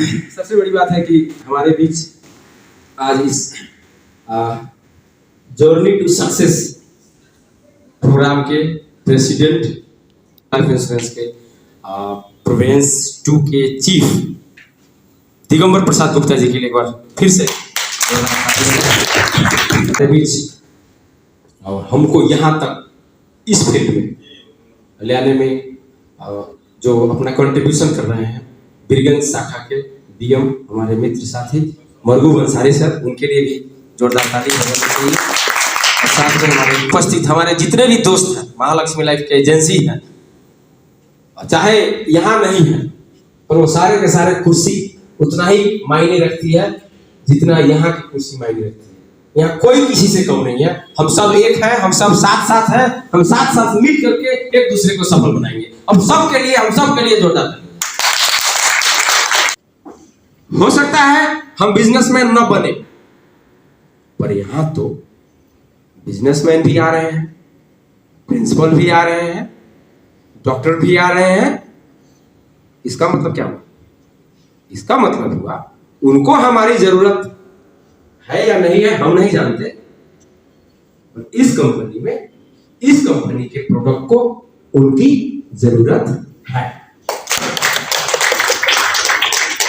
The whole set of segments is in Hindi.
सबसे बड़ी बात है कि हमारे बीच आज इस जर्नी टू सक्सेस प्रोग्राम के प्रेसिडेंट लाइफ इंश्योरेंस के प्रोविंस 2 के चीफ दिगंबर प्रसाद गुप्ता जी के लिए एक बार फिर से बीच और हमको यहाँ तक इस फील्ड में ले आने में जो अपना कंट्रीब्यूशन कर रहे हैं बिरगंज शाखा के डीएम हमारे मित्र साथी मरगू अंसारी सर, उनके लिए भी जोरदार ताली बजानी चाहिए। और साथ में हमारे उपस्थित हमारे जितने भी दोस्त हैं, महालक्ष्मी लाइफ के एजेंसी हैं, चाहे यहाँ नहीं है पर वो सारे के सारे कुर्सी उतना ही मायने रखती है जितना यहाँ की कुर्सी मायने रखती है। यहाँ कोई किसी से कम नहीं है, हम सब एक हैं, हम सब साथ साथ हैं, हम साथ साथ मिल करके एक दूसरे को सफल बनाएंगे। हम सब के लिए जोरदार ताली। हो सकता है हम बिजनेसमैन न बने, पर यहां तो बिजनेसमैन भी आ रहे हैं, प्रिंसिपल भी आ रहे हैं, डॉक्टर भी आ रहे हैं। इसका मतलब क्या हुआ? इसका मतलब हुआ उनको हमारी जरूरत है या नहीं है हम नहीं जानते, पर इस कंपनी में, इस कंपनी के प्रोडक्ट को उनकी जरूरत है।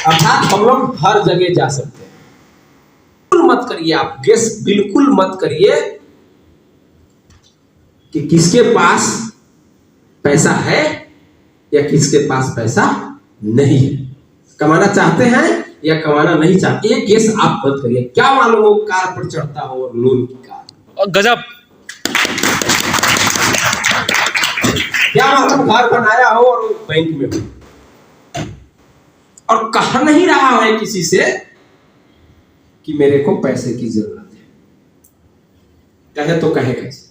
अर्थात हम लोग हर जगह जा सकते हैं। बिल्कुल मत करिए, आप गेस बिल्कुल मत करिए कि किसके पास पैसा है या किसके पास पैसा नहीं है, कमाना चाहते हैं या कमाना नहीं चाहते। एक गेस आप मत करिए। क्या मालूम वो कार पर चढ़ता हो और लोन की कार, गजब। क्या मालूम घर बनाया हो और बैंक में हो, और कह नहीं रहा है किसी से कि मेरे को पैसे की जरूरत है। कहे तो कहे कैसे?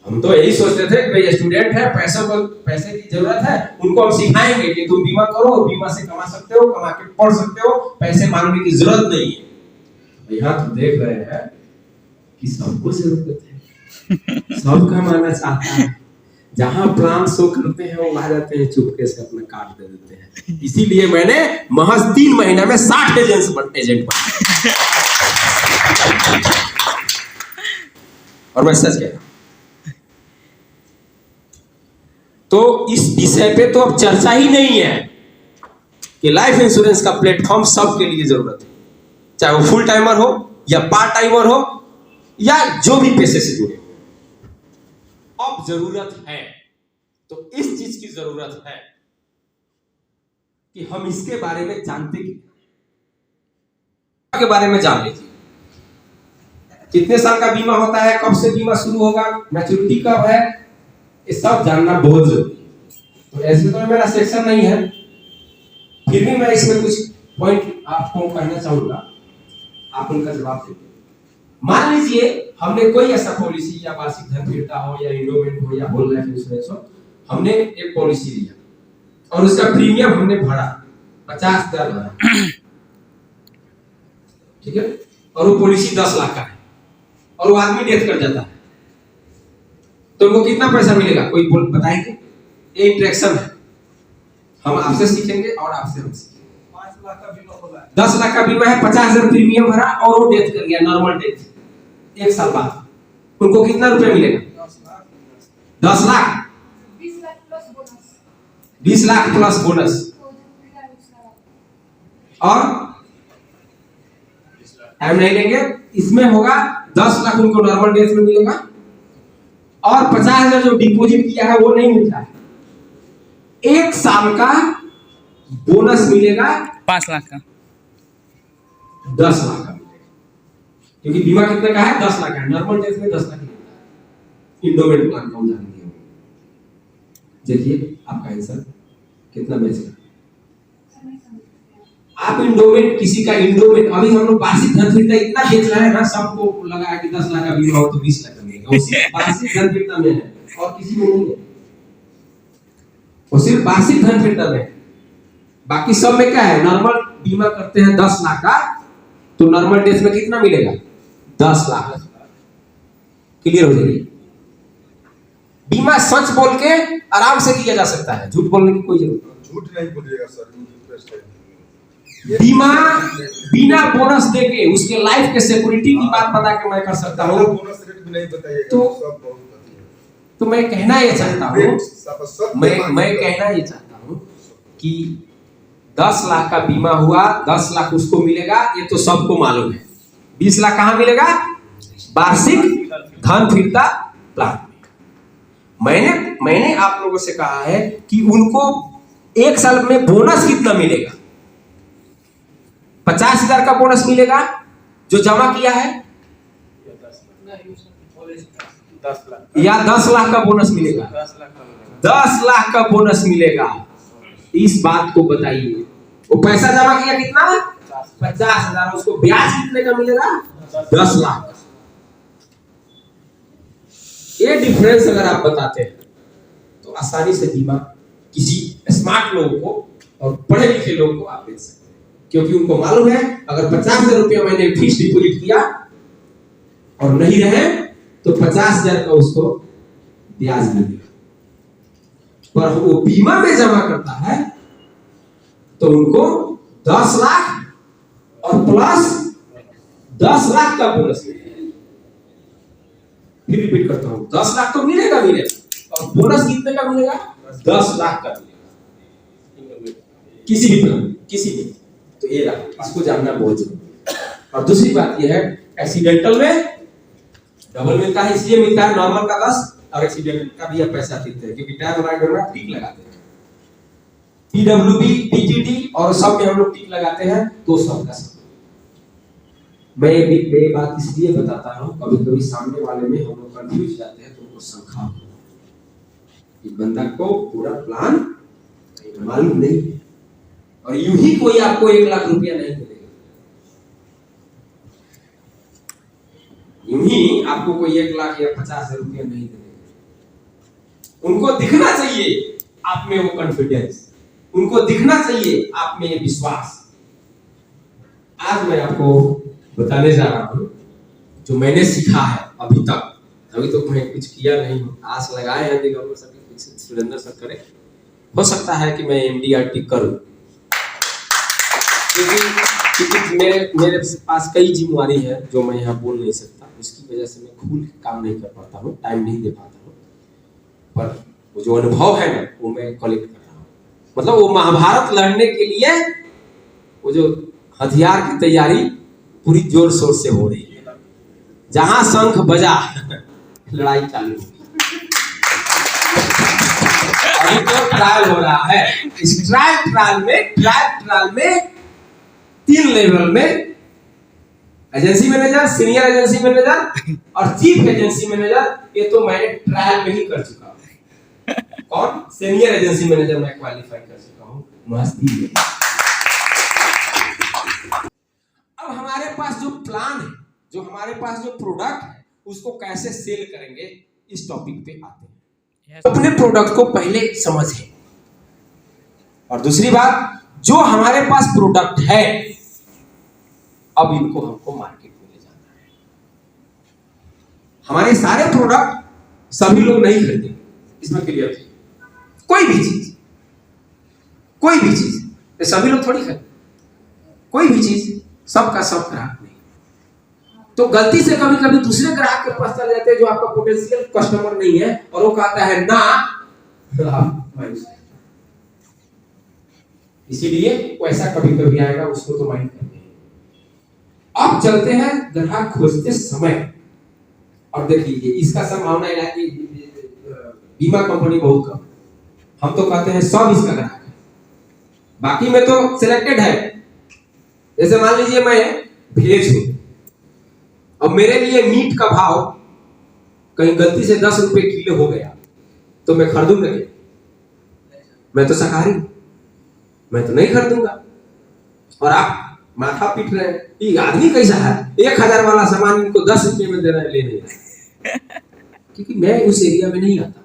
हम तो यही सोचते थे कि भाई स्टूडेंट है, पैसे की जरूरत है, उनको हम सिखाएंगे कि तुम बीमा करो, बीमा से कमा सकते हो, कमा के पढ़ सकते हो, पैसे मांगने की जरूरत नहीं है। यहाँ तो देख रहे हैं कि सबको जरूरत है, सब कमाना चाहता है। जहां प्लान शो करते हैं वो आ जाते हैं, चुपके से अपना कार्ड दे देते हैं। इसीलिए मैंने महज 3 महीना में 60 एजेंट बने। और मैं सच कह रहा हूं, तो इस विषय पे तो अब चर्चा ही नहीं है कि लाइफ इंश्योरेंस का प्लेटफॉर्म सबके लिए जरूरत है, चाहे वो फुल टाइमर हो या पार्ट टाइमर हो या जो भी पैसे से जुड़े। अब जरूरत है तो इस चीज की जरूरत है कि हम इसके बारे में जानते के बारे में जान लीजिए। कितने साल का बीमा होता है, कब से बीमा शुरू होगा, मैच्योरिटी कब है, ये सब जानना बहुत जरूरी है। तो ऐसे तो मेरा सेक्शन नहीं है, फिर भी मैं इसमें कुछ पॉइंट आपको कहना चाहूंगा, आप उनका जवाब दीजिए। मान लीजिए हमने कोई ऐसा पॉलिसी या वार्षिक धन फिरता हो या इंडोमेंट हो या होल लाइफ इंश्योरेंस हो, हमने एक पॉलिसी लिया और उसका प्रीमियम हमने भरा 50,000 भरा, ठीक है, और वो पॉलिसी 10 लाख का है और वो आदमी डेथ कर जाता है, तो उनको कितना पैसा मिलेगा? कोई बताएंगे? ये इंटरेक्शन है, हम आपसे सीखेंगे और आपसे हम सीखेंगे। 5 लाख का बीमा होगा, 10 लाख का बीमा है, 50,000 प्रीमियम भरा और वो डेथ कर गया, नॉर्मल डेथ, 1 साल बाद उनको कितना रुपया मिलेगा? 10 लाख, 20 लाख प्लस बोनस, और टाइम नहीं लेंगे, इसमें होगा 10 लाख उनको नॉर्मल डेथ में मिलेगा और 50,000 जो डिपॉजिट किया है वो नहीं मिलता है। 1 साल का बोनस मिलेगा 5 लाख का, 10 लाख का मिलेगा, क्योंकि बीमा कितने का है? 10 लाख का है, नॉर्मल डेथ में 10 लाख मिलता है। इंडोमेंट प्लान कौन जानेंगे? देखिए आपका आंसर कितना बचेगा। आप इंडोमेंट, किसी का इंडोमेंट, अभी हम लोग वार्षिक धन फिरता इतना बेच रहे हैं ना, सबको लगा है कि 10 लाख का बीमा हो तो 20 लाख का मिलेगा, वो सिर्फ वार्षिक धन फिरता में है और किसी में नहीं है, वो सिर्फ वार्षिक धन फिरता में है। बाकी सब में क्या है? नॉर्मल बीमा करते हैं 10 लाख का, तो नॉर्मल डेथ में कितना मिलेगा? 10 लाख। क्लियर हो जाएगी? बीमा सच बोल के आराम से किया जा सकता है, झूठ बोलने की कोई जरूरत नहीं। झूठ नहीं बोलिएगा सर, रिक्वेस्ट है। बीमा बिना बोनस देके उसके लाइफ के सिक्योरिटी की बात बता के मैं कर सकता हूँ। बोनस रेट भी नहीं बताइएगा, तो सब बहुत तो मैं कहना ये चाहता हूँ, मैं कहना ये चाहता हूँ कि 10 लाख का बीमा हुआ, 10 लाख उसको मिलेगा, ये तो सबको मालूम है। 20 लाख कहाँ मिलेगा? वार्षिक धन फिरता प्लान में। मैंने आप लोगों से कहा है कि उनको 1 साल में बोनस कितना मिलेगा? 50,000 का बोनस मिलेगा जो जमा किया है, या 10 लाख का बोनस मिलेगा? 10 लाख का बोनस मिलेगा। इस बात को बताइए। वो पैसा जमा किया कितना? 50,000। उसको ब्याज कितने का मिलेगा? 10 लाख। ये डिफरेंस अगर आप बताते हैं तो आसानी से बीमा किसी स्मार्ट लोगों को और पढ़े लिखे लोगों को आप दे सकते हैं, क्योंकि उनको मालूम है अगर 50,000 रुपया मैंने फिक्स डिपॉजिट किया और नहीं रहे तो 50,000 का उसको ब्याज मिलेगा। पर वो बीमा में जमा करता है तो उनको 10 लाख और प्लस 10 लाख का बोनस मिलेगा। फिर रिपीट करता हूं, 10 लाख तो मिलेगा और बोनस कितने का मिलेगा? 10 लाख का मिलेगा किसी भी। तो ये इसको जानना बहुत जरूरी है। और दूसरी बात ये है, एक्सीडेंटल में डबल मिलता है, इसलिए मिलता है नॉर्मल का 10 और एक्सीडेंटल का भी पैसा देते हैं, क्योंकि टायर वाला टिक लगाते हैं। पीडब्ल्यूबी, पीटीडी और सब में हम लोग टिक लगाते हैं, तो सब का सब। मैं बात इसलिए बताता हूँ, कभी कभी सामने वाले में हम लोग कंफ्यूज जाते हैं तो उनको समझाओ कि बंदा को पूरा प्लान मालूम नहीं है और यूं ही कोई आपको 1 लाख रुपया नहीं मिलेगा। यूं ही आपको कोई 1 लाख या 50,000 रुपया नहीं देगा। उनको दिखना चाहिए आप में वो कॉन्फिडेंस, उनको दिखना चाहिए आप में ये विश्वास। आज मैं आपको बताने जा रहा हूं जो मैंने सीखा है अभी तक। अभी तो मैं कुछ किया नहीं हूं, आस लगाए हैं गवर्नमेंट सर्टिफिकेट सुरेंद्र सर करे। हो सकता है कि मैं एमडीआरटी करूं, क्योंकि मेरे पास कई जिम्मेवारी है जो मैं यहाँ बोल नहीं सकता। इसकी वजह से मैं खुल के काम नहीं कर पाता हूँ, टाइम नहीं दे पाता हूँ। पर वो जो अनुभव है ना वो मैं कलेक्ट कर रहा हूँ। मतलब वो महाभारत लड़ने के लिए वो जो हथियार की तैयारी पूरी जोर शोर से हो रही है। जहां शंख बजा लड़ाई चालू होगी। अभी तो ट्रायल हो रहा है। इस ट्रायल में 3 लेवल में agency manager, senior agency manager और चीफ एजेंसी मैनेजर, ये तो मैंने ट्रायल में ही कर चुका हूं। कौन? सीनियर एजेंसी मैनेजर मैं क्वालिफाई कर चुका हूं मस्ती में। अब हमारे पास जो प्लान है, जो हमारे पास जो प्रोडक्ट है, उसको कैसे सेल करेंगे, इस टॉपिक पे आते हैं। अपने प्रोडक्ट को पहले समझें। और दूसरी बात, जो हमारे पास प्रोडक्ट है अब इनको हमको मार्केट में ले जाना है। हमारे सारे प्रोडक्ट सभी लोग नहीं खरीदेंगे, इसमें क्लियर है। कोई भी चीज सभी लोग थोड़ी खरीदेंगे। कोई भी चीज सबका सब ग्राहक नहीं। तो गलती से कभी कभी दूसरे ग्राहक के पास चले जाते हैं जो आपका पोटेंशियल कस्टमर नहीं है और वो कहता है ना, इसीलिए वैसा कभी कभी आएगा, उसको तो माइंड करते हैं। अब चलते हैं ग्राहक खोजते समय। और देखिए इसका संभावना है कि बीमा कंपनी बहुत कम, हम तो कहते हैं सब इसका ग्राहक है, बाकी में तो सिलेक्टेड है। जैसे मान लीजिए मैं भेज हूं, अब मेरे लिए मीट का भाव कहीं गलती से 10 रुपए किलो हो गया तो मैं खरीदूंगा क्या? मैं तो शाकाहारी, मैं तो नहीं खरीदूंगा। और आप माथा पीट रहे हैं, ये आदमी कैसा है, 1000 वाला सामान इनको 10 रुपए में दे रहा है, ले नहीं रहा। क्योंकि मैं उस एरिया में नहीं आता।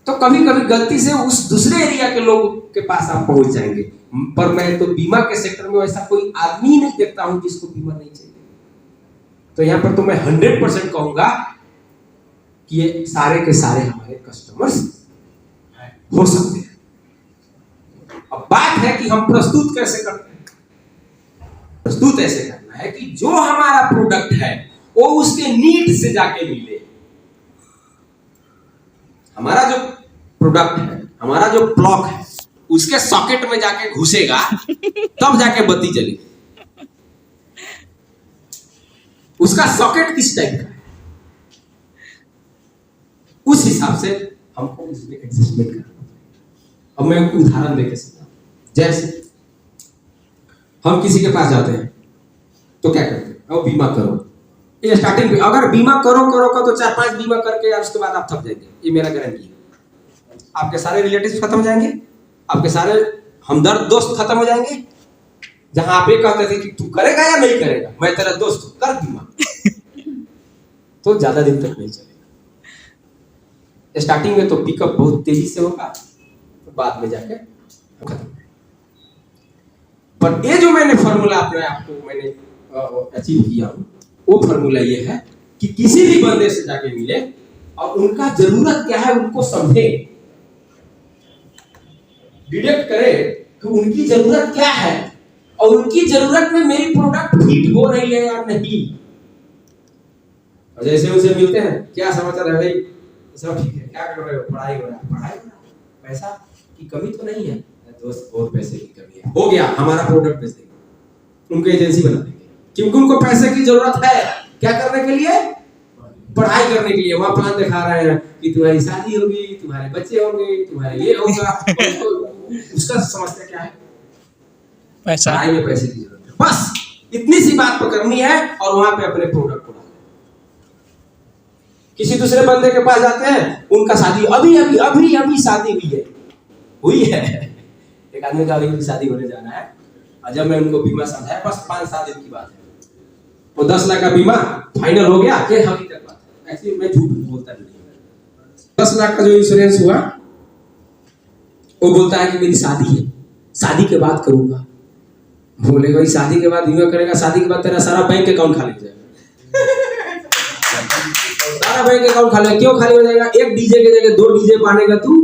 तो कभी कभी गलती से उस दूसरे एरिया के लोग के पास आप पहुंच जाएंगे। पर मैं तो बीमा के सेक्टर में ऐसा कोई आदमी नहीं देखता हूं जिसको बीमा नहीं चाहिए। तो यहां पर तो मैं 100% कहूंगा कि ये सारे के सारे हमारे कस्टमर्स हो सकते हैं। बात है कि हम प्रस्तुत कैसे करते हैं। प्रस्तुत ऐसे करना है कि जो हमारा प्रोडक्ट है वो उसके नीड से जाके मिले। हमारा जो प्रोडक्ट है, हमारा जो प्लॉक है, उसके सॉकेट में जाके घुसेगा तब जाके बत्ती जलेगी। उसका सॉकेट किस टाइप का है, उस हिसाब से हमको इसमें एडजस्टमेंट करना पड़ेगा। अब मैं एक उदाहरण देके समझाऊं। जैसे हम किसी के पास जाते हैं तो क्या करते हैं, अब बीमा करो। ये स्टार्टिंग पे अगर बीमा करो का तो 4-5 बीमा करके और उसके बाद आप थक जाएंगे, ये मेरा गारंटी है। आपके सारे रिलेटिव्स खत्म हो जाएंगे, आपके सारे हमदर्द दोस्त खत्म हो जाएंगे। जहां आप ये कहते थे कि तू करेगा या नहीं करेगा, मैं तेरा दोस्त हूं, कर बीमा, तो ज्यादा दिन तक नहीं चलेगा। स्टार्टिंग में तो पिकअप बहुत तेजी से होगा, तो बाद में जाके खत्म। पर ये जो मैंने फॉर्मूला अपने आपको मैंने अचीव किया हूं, वो फॉर्मूला ये है कि किसी भी बंदे से जाके मिले और उनका जरूरत क्या है उनको समझे, डिटेक्ट करे कि उनकी जरूरत क्या है और उनकी जरूरत में मेरी प्रोडक्ट फिट हो रही है या नहीं। और जैसे उनसे मिलते हैं, क्या समाचार है भाई, सब ठीक है, क्या कर रहे हो, पढ़ाई हो रहा है, पढ़ाई हो रहा है, पैसा की कमी तो नहीं है, दोस्त बहुत पैसे की कमी है, हो गया हमारा प्रोडक्ट बेच देंगे, उनको एजेंसी बना देंगे, क्योंकि उनको पैसे की जरूरत है। क्या करने के लिए, पढ़ाई करने के लिए। वहां प्लान दिखा रहे हैं कि तुम्हारी शादी होगी, तुम्हारे बच्चे होंगे, तुम्हारे ये होगा, उसका समस्या क्या है, पैसा, पढ़ाई में पैसे की जरूरत है। बस इतनी सी बात पकड़नी है और वहां पे अपने प्रोडक्ट को डालना। किसी दूसरे बंदे के पास जाते हैं, उनका शादी अभी शादी हुई है। एक आदमी का अभी शादी होने जाना है, और जब मैं उनको बीमा समझाया, बस 5-7 दिन की बात है, वो 10 लाख का बीमा फाइनल हो गया। ये हकीकत बात है, ऐसे मैं झूठ बोलता नहीं। 10 लाख का जो इंश्योरेंस हुआ, वो बोलता है कि मेरी शादी है, शादी के बाद करूंगा। बोले भाई शादी के बाद बीमा करेगा, शादी के बाद तेरा सारा बैंक अकाउंट खाली हो जाएगा। सारा बैंक अकाउंट खाली, क्यों खाली हो जाएगा, एक डीजे के जगह 2 डीजे पानेगा तू,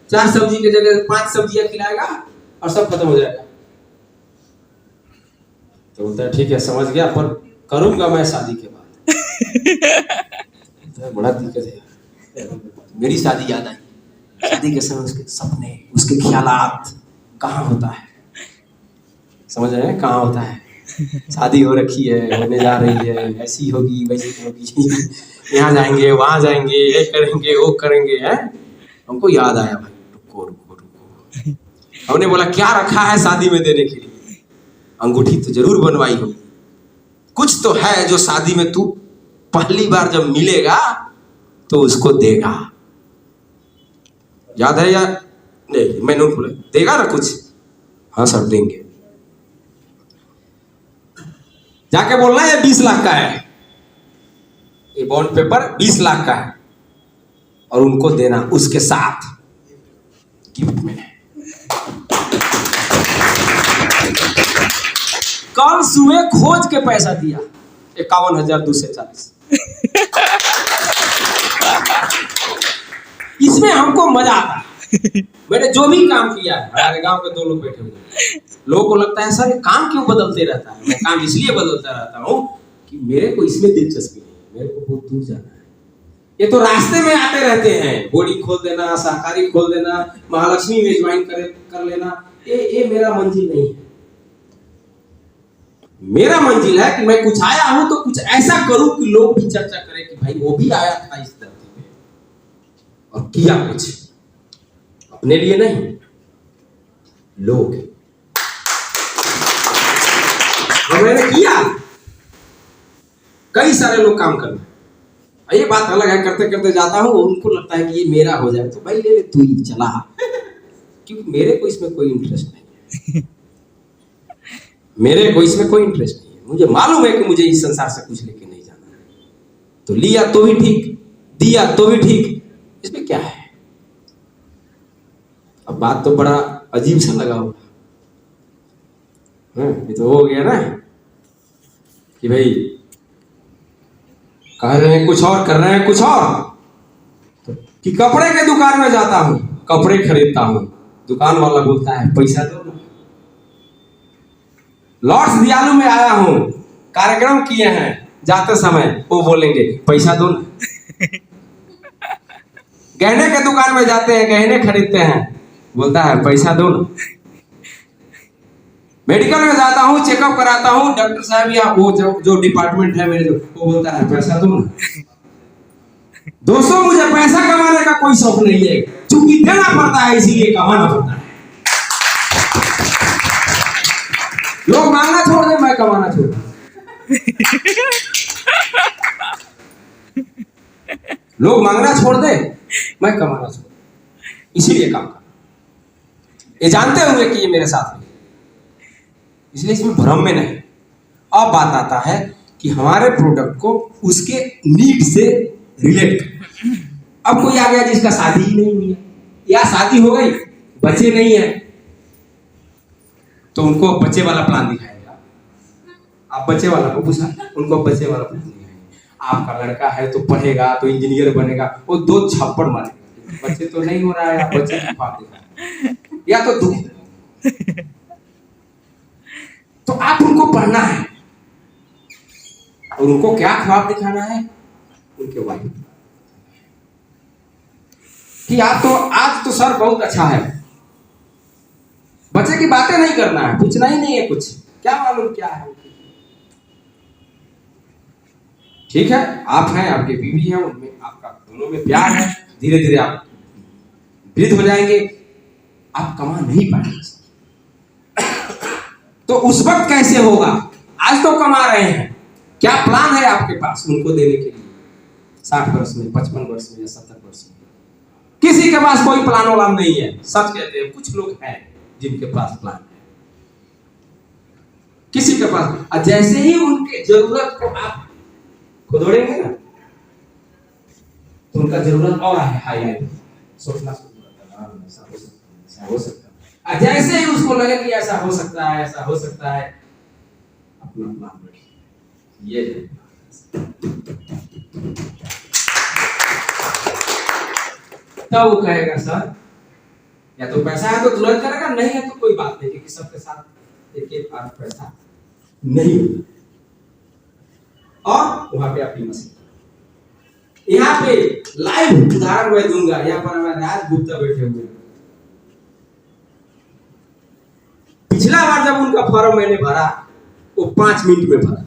4 सब्जी के जगह 5 सब्जियां खिलाएगा और सब खत्म हो जाएगा। तो बोलता है ठीक है समझ गया, पर करूंगा मैं शादी के बाद। तो बड़ा दिक्कत है, मेरी शादी याद आई, शादी के समय उसके सपने, उसके ख्यालात कहाँ होता है, समझ रहे हैं, कहाँ होता है। शादी हो रखी है, होने जा रही है, ऐसी होगी वैसी होगी, यहाँ जाएंगे वहां जाएंगे, ये करेंगे वो करेंगे, है। हमको याद आया भाई, रुको। हमने बोला क्या रखा है शादी में देने के लिए, अंगूठी तो जरूर बनवाई होगी, कुछ तो है जो शादी में तू पहली बार जब मिलेगा तो उसको देगा। याद है या नहीं, मैं नोट बोला, देगा ना कुछ, हाँ सर देंगे। जाके बोलना है 20 लाख का है, ये बॉन्ड पेपर 20 लाख का है, और उनको देना उसके साथ गिफ्ट में। कल सुबह खोज के पैसा दिया 51,240। इसमें हमको मजा आता है। मैंने जो भी काम किया है, हमारे गांव के 2 लोग बैठे हुए हैं, लोगों को लगता है सर ये काम क्यों बदलते रहता है। मैं काम इसलिए बदलता रहता हूँ कि मेरे को इसमें दिलचस्पी नहीं है, मेरे को बहुत दूर जाना है। ये तो रास्ते में आते रहते हैं, बोर्डी खोल देना, सहकारी खोल देना, महालक्ष्मी में ज्वाइन कर लेना, ये मेरा मंजिल नहीं है। मेरा मंजिल है कि मैं कुछ आया हूं तो कुछ ऐसा करूं कि लोग भी चर्चा करें कि भाई वो भी आया था इस धरती पे और किया कुछ, अपने लिए नहीं, लोग। और मैंने किया, कई सारे लोग काम कर रहे हैं। ये बात अलग है, करते करते जाता हूं, उनको लगता है कि ये मेरा हो जाए तो भाई ले तू ही चला, क्योंकि मेरे को इसमें कोई इंटरेस्ट नहीं है। मेरे को इसमें कोई इंटरेस्ट नहीं है, मुझे मालूम है कि मुझे इस संसार से कुछ लेके नहीं जाना है। तो लिया तो भी ठीक, दिया तो भी ठीक, इसमें क्या है। अब बात तो बड़ा अजीब सा लगा होगा, ये तो हो गया ना कि भाई कह रहे हैं कुछ और, कर रहे हैं कुछ और। तो कि कपड़े के दुकान में जाता हूं, कपड़े खरीदता हूं, दुकान वाला बोलता है पैसा दो ना, लॉर्ड्स दियालु में आया हूं, कार्यक्रम किए हैं, जाते समय वो बोलेंगे पैसा दो ना। गहने के दुकान में जाते हैं, गहने खरीदते हैं, बोलता है पैसा दो ना। मेडिकल में जाता हूँ, चेकअप कराता हूँ, डॉक्टर साहब या वो जो डिपार्टमेंट है मेरे, वो बोलता है पैसा दो ना। दोस्तों, मुझे पैसा कमाने का कोई शौक नहीं है, क्योंकि देना पड़ता है इसीलिए कमाना पड़ता है। लोग मांगना छोड़ दे, मैं कमाना छोड़ दूं। लोग मांगना छोड़ दे, मैं कमाना छोड़ दूं, इसीलिए काम करना। ये जानते होंगे कि ये मेरे साथ है, इसलिए इसमें भ्रम में नहीं। अब बात आता है कि हमारे प्रोडक्ट को उसके नीड से रिलेट कर। अब कोई आ गया जिसका शादी ही नहीं हुई है, या शादी हो गई, बच्चे नहीं है, तो उनको बच्चे वाला प्लान दिखाएगा। आप बच्चे वाला को पूछा, उनको बच्चे वाला प्लान दिखाएंगे। आपका लड़का है तो पढ़ेगा, तो इंजीनियर बनेगा, वो 2 छप्पड़ मारेगा, बच्चे तो नहीं हो रहा है, आप बच्चे की ख्वाब दिखाएंगे, या तो दुख। तो आप उनको पढ़ना है, और उनको क्या ख्वाब दिखाना है, उनके वाइफ कि आप तो आज तो सर बहुत अच्छा है। बच्चे की बातें नहीं करना है, पूछना ही नहीं है कुछ, क्या मालूम क्या है। ठीक है, आप हैं, आपकी बीवी है, उनमें आपका दोनों में प्यार है, धीरे धीरे आप वृद्ध हो जाएंगे, आप कमा नहीं पाएंगे। तो उस वक्त कैसे होगा? आज तो कमा रहे हैं, क्या प्लान है आपके पास उनको देने के लिए? 60 वर्ष में, 55 वर्ष में या 70 वर्ष में? किसी के पास कोई प्लान वाला नहीं है। सच कहते हैं, कुछ लोग हैं जिनके पास प्लान है, किसी के पास। जैसे ही उनके जरूरत को आप खोदोड़ेंगे ना, तो उनका जरूरत और है हाईलाइट, सोचना शुरू करता है, ऐसा हो सकता है। जैसे ही उसको लगे कि ऐसा हो सकता है, ऐसा हो सकता है, अपना प्लान ये तब वो कहेगा सर, या तो पैसा है तो तुरंत करेगा, नहीं है तो कोई बात नहीं, क्योंकि सबके साथ एक बार पैसा नहीं होता। और वहां पे अपनी मशीन, यहाँ पे लाइव उदाहरण मैं दूंगा। यहाँ पर हमारे राज गुप्ता बैठे हुए हैं। पिछला बार जब उनका फॉर्म मैंने भरा, वो 5 मिनट में भरा,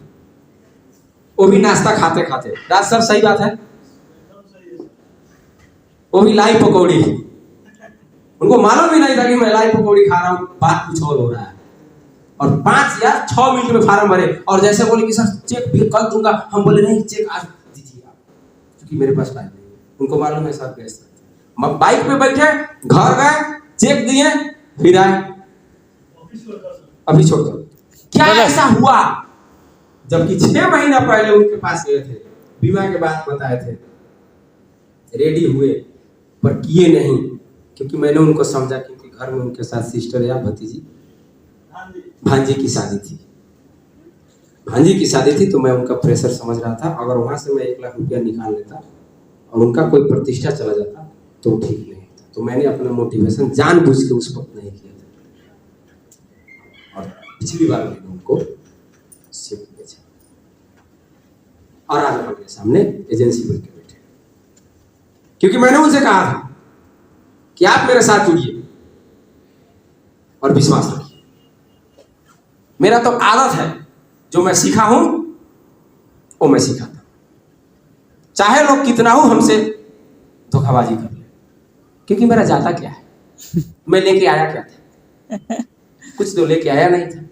वो भी नाश्ता खाते खाते। राज सर सही बात है, वो भी लाइव पकौड़ी। उनको मालूम भी नहीं था कि मैं लाइव पकौड़ी खा रहा हूँ, बात कुछ और हो रहा है। और 5 या 6 मिनट में फार्म भरे, और जैसे बोले कि सर चेक भी कल दूंगा, हम बोले नहीं, चेक आज दीजिए आप, क्योंकि मेरे पास टाइम नहीं है। उनको मालूम है सर कैसे, बाइक पे बैठे, घर गए, चेक दिए, फिर आए, अभी छोड़ दो। क्या ऐसा हुआ? जबकि 6 महीना पहले उनके पास गए थे, बीमा के बाद बताए थे, रेडी हुए, पर किए नहीं, क्योंकि मैंने उनको समझा, क्योंकि घर में उनके साथ सिस्टर या भतीजी, भांजी की शादी थी। भांजी की शादी थी, तो मैं उनका प्रेशर समझ रहा था। अगर वहां से मैं 1 लाख रुपया निकाल लेता और उनका कोई प्रतिष्ठा चला जाता तो ठीक नहीं होता। तो मैंने अपना मोटिवेशन जानबूझ के उस वक्त नहीं किया था, और पिछली बार मैंने उनको शिफ्ट भेजा, और आज हमारे सामने एजेंसी बन के बैठे, क्योंकि मैंने उनसे कहा था कि आप मेरे साथ जुड़िए और विश्वास रखिए। मेरा तो आदत है, जो मैं सीखा हूं वो मैं सिखाता, चाहे लोग कितना हो हमसे धोखाबाजी कर ले, क्योंकि मेरा जाता क्या है, मैं लेके आया क्या था? कुछ तो लेके आया नहीं था,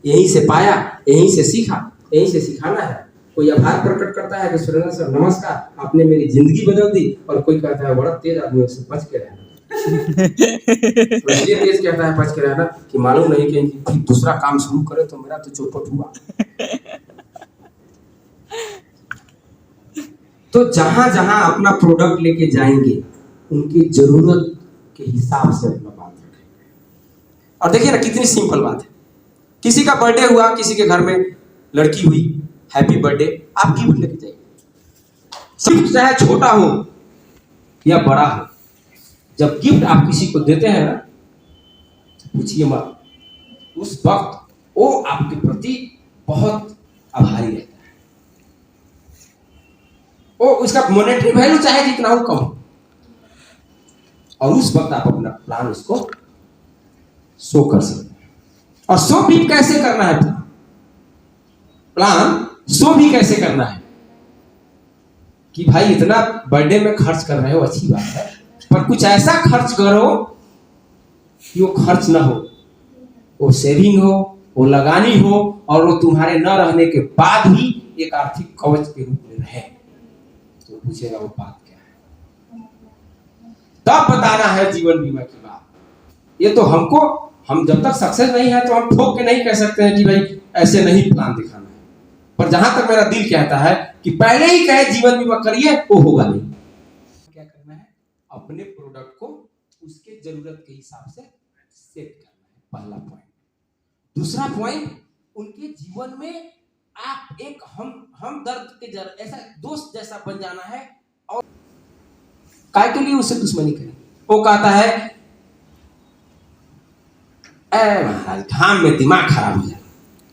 यहीं से पाया, यहीं से सीखा, यहीं से सिखाना है। कोई आभार प्रकट करता है कि सुरेंद्र सर नमस्कार, आपने मेरी जिंदगी बदल दी, और कोई कहता है बड़ा तेज आदमी, उससे बच के रहना। इसलिए तेज कहता है बच के रहना कि मालूम नहीं कि दूसरा काम शुरू करे तो मेरा तो चौपट हुआ। तो जहां जहां अपना प्रोडक्ट लेके जाएंगे, उनकी जरूरत के हिसाब से अपना बात रखें। और देखिए ना, कितनी सिंपल बात है। किसी का बर्थडे हुआ, किसी के घर में लड़की हुई, हैप्पी बर्थडे, आप गिफ्ट लेके जाइए। सिर्फ चाहे छोटा हो या बड़ा हो, जब गिफ्ट आप किसी को देते हैं ना, पूछिए मत, उस वक्त वो आपके प्रति बहुत आभारी रहता है। वो उसका मॉनेटरी वैल्यू चाहे जितना हो कम हो, और उस वक्त आप अपना प्लान उसको शो कर सकते हैं। और शो भी कैसे करना है, प्लान शो भी कैसे करना है कि भाई इतना बर्थडे में खर्च कर रहे हो, अच्छी बात है, पर कुछ ऐसा खर्च करो कि वो खर्च ना हो, वो सेविंग हो, वो लगानी हो, और वो तुम्हारे न रहने के बाद भी एक आर्थिक कवच के रूप में रहे। तो पूछेगा वो बात क्या है, तब बताना है जीवन बीमा की बात। ये तो हम जब तक सक्सेस नहीं है तो हम ठोक के नहीं कह सकते हैं कि भाई ऐसे नहीं प्लान दिखाना है, पर जहां तक मेरा दिल कहता है कि पहले ही कहे जीवन बीमा करिए, वो होगा नहीं। क्या करना है, अपने प्रोडक्ट को उसके जरूरत के हिसाब से सेट करना है, पहला पॉइंट। दूसरा पॉइंट, उनके जीवन में आप एक हम दर्द के ऐसा दोस्त जैसा बन जाना है, और काय के लिए उससे दुश्मनी करें। वो कहता है महाराज घाम में दिमाग खराब हो जाता,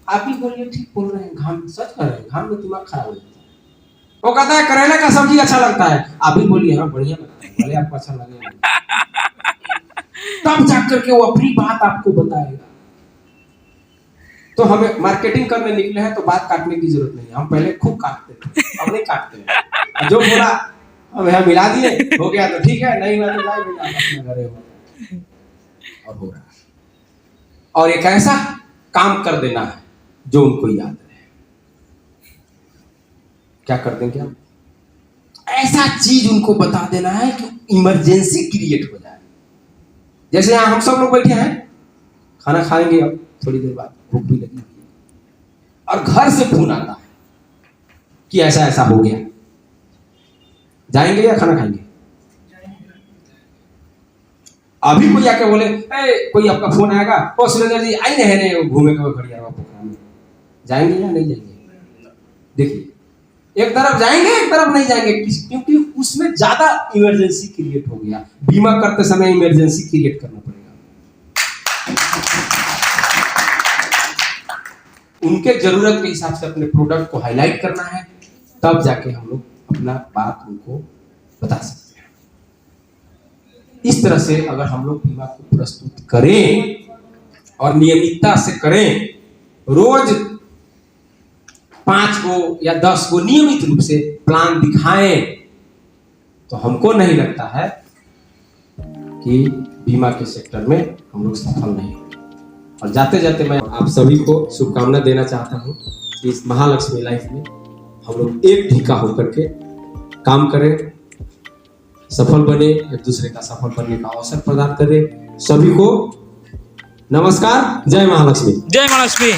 आप ही बोलिए ठीक बोल रहे हैं, घाम सच कर रहे हैं, घाम में दिमाग खराब हो जाता है। वो कहता है करेला का सब्जी अच्छा लगता है, आप ही बोलिए हाँ बढ़िया लगता है, भले आपको अच्छा लगे, तब जाकर के वो अपनी बात आपको बताएगा। तो हमें मार्केटिंग करने निकले हैं तो बात काटने की जरूरत नहीं है, हम पहले खूब काटते थे, अब नहीं काटते हैं। जो बोला हम यहाँ मिला दिए, हो गया तो ठीक है, नहीं हुआ तो जाए अपने घरे और हो रहा है। और एक ऐसा काम कर देना है जो उनको याद रहे। क्या कर देंगे हम, ऐसा चीज उनको बता देना है कि इमरजेंसी क्रिएट हो जाए। जैसे यहाँ हम सब लोग बैठे हैं, खाना खाएंगे अब थोड़ी देर बाद, भूख भी लगी, और घर से फोन आता है कि ऐसा ऐसा हो गया, जाएंगे या खाना खाएंगे? अभी कोई आके बोले कोई आपका फोन आएगा, ओ सुरेंद्र जी आई नहीं घूमे के खड़िया पोखरा में, जाएंगे या नहीं जाएंगे? देखिए, एक तरफ जाएंगे एक तरफ नहीं जाएंगे, क्योंकि उसमें ज्यादा इमरजेंसी क्रिएट हो गया। बीमा करते समय इमरजेंसी क्रिएट करना पड़ेगा। उनके जरूरत के हिसाब से अपने प्रोडक्ट को हाईलाइट करना है, तब जाके हम लोग अपना बात उनको बता सकते हैं। इस तरह से अगर हम लोग बीमा को प्रस्तुत करें और नियमितता से करें, रोज 5 को या 10 को नियमित रूप से प्लान दिखाएं, तो हमको नहीं लगता है कि बीमा के सेक्टर में हम लोग सफल नहीं होंगे। और जाते जाते मैं आप सभी को शुभकामना देना चाहता हूं कि इस महालक्ष्मी लाइफ में हम लोग एक ढीका होकर के काम करें, सफल बने, एक दूसरे का सफल बनने का अवसर प्रदान करें। सभी को नमस्कार, जय महालक्ष्मी। जय महालक्ष्मी।